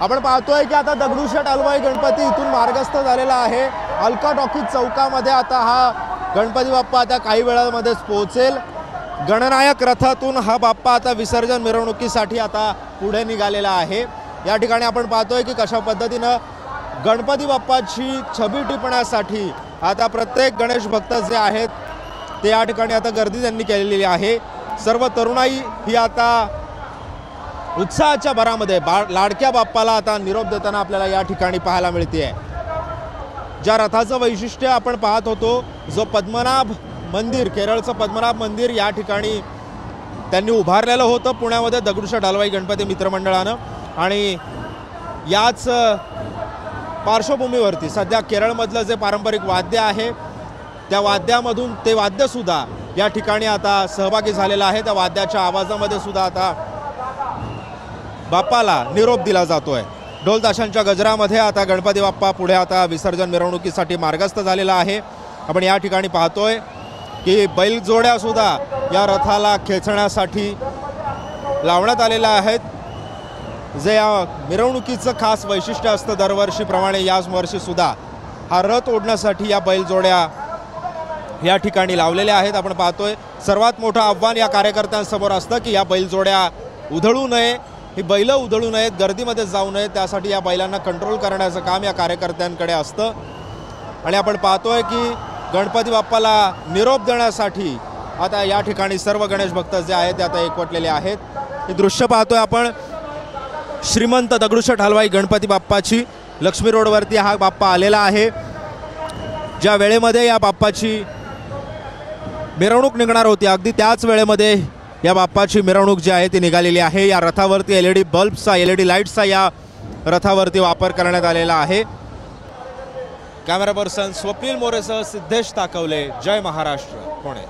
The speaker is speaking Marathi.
आपण पाहतोय की आता दगडूशेठ हलवाई गणपती इथून मार्गस्थ झालेला आहे। अलका टॉकीज चौकामध्ये आता हा गणपती बाप्पा आता काही वेळामध्येच पोहोचेल। गणनायक रथातून हा बाप्पा आता विसर्जन मिरवणुकीसाठी आता पुढे निघालेला आहे। या ठिकाणी आपण पाहतोय की कशा पद्धतीने गणपती बाप्पाची छबी टिपण्यासाठी आता प्रत्येक गणेश भक्त जे आहेत ते या ठिकाणी आता गर्दी त्यांनी केलेली आहे। सर्व तरुणाई ही आता उत्साहाच्या भरामध्ये लाडक्या बाप्पाला आता निरोप देताना आपल्याला या ठिकाणी पाहायला मिळते आहे। ज्या रथाचं वैशिष्ट्य आपण पाहत होतो, जो पद्मनाभ मंदिर, केरळचं पद्मनाभ मंदिर या ठिकाणी त्यांनी उभारलेलं होतं पुण्यामध्ये दगडूशेठ हलवाई गणपती मित्रमंडळानं, आणि याच पार्श्वभूमीवरती सध्या केरळमधलं जे पारंपरिक वाद्य आहे त्या वाद्यामधून ते वाद्यसुद्धा या ठिकाणी आता सहभागी झालेलं आहे। त्या वाद्याच्या आवाजामध्ये सुद्धा आता बाप्पाला निरोप दिला जातोय। ढोल ताशांच्या गजरामध्ये आता गणपती बाप्पा पुढे आता विसर्जन मिरवणुकीसाठी मार्गस्थ झालेला आहे। आपण या ठिकाणी पाहतोय की बैलजोड्या सुद्धा या रथाला खेचण्यासाठी लावण्यात आलेल्या आहेत। जे या मिरवणुकीचं खास वैशिष्ट्य असतं दरवर्षीप्रमाणे याच वर्षी सुद्धा हा रथ ओढण्यासाठी या बैलजोड्या या ठिकाणी लावलेल्या आहेत। आपण पाहतोय सर्वात मोठं आव्हान या कार्यकर्त्यांसमोर असतं की या बैलजोड्या उधळू नये, ही बैल उधळू नयेत, गर्दीमध्ये जाऊ नये, त्यासाठी या बैलांना कंट्रोल करण्याचं काम या कार्यकर्त्यांकडे असतं। आणि आपण पाहतोय की गणपती बाप्पाला निरोप देण्यासाठी आता या ठिकाणी सर्व गणेश भक्त जे आहेत ते आता एकवटलेले आहेत। हे दृश्य पाहतोय आपण श्रीमंत दगडूशेठ हलवाई गणपती बाप्पाची लक्ष्मी रोडवरती हा बाप्पा आलेला आहे। ज्या वेळेमध्ये या बाप्पाची मिरवणूक निघणार होती अगदी त्याच वेळेमध्ये या बाप्पाची मिरवणूक जी आहे ती निघालेली आहे। या रथावरती LED बल्बचा, LED लाईट्सचा या रथावरती वापर करण्यात आलेला आहे। कॅमेरा पर्सन स्वप्नील मोरेसह सिद्धेश ताकवले, जय महाराष्ट्र, पुणे।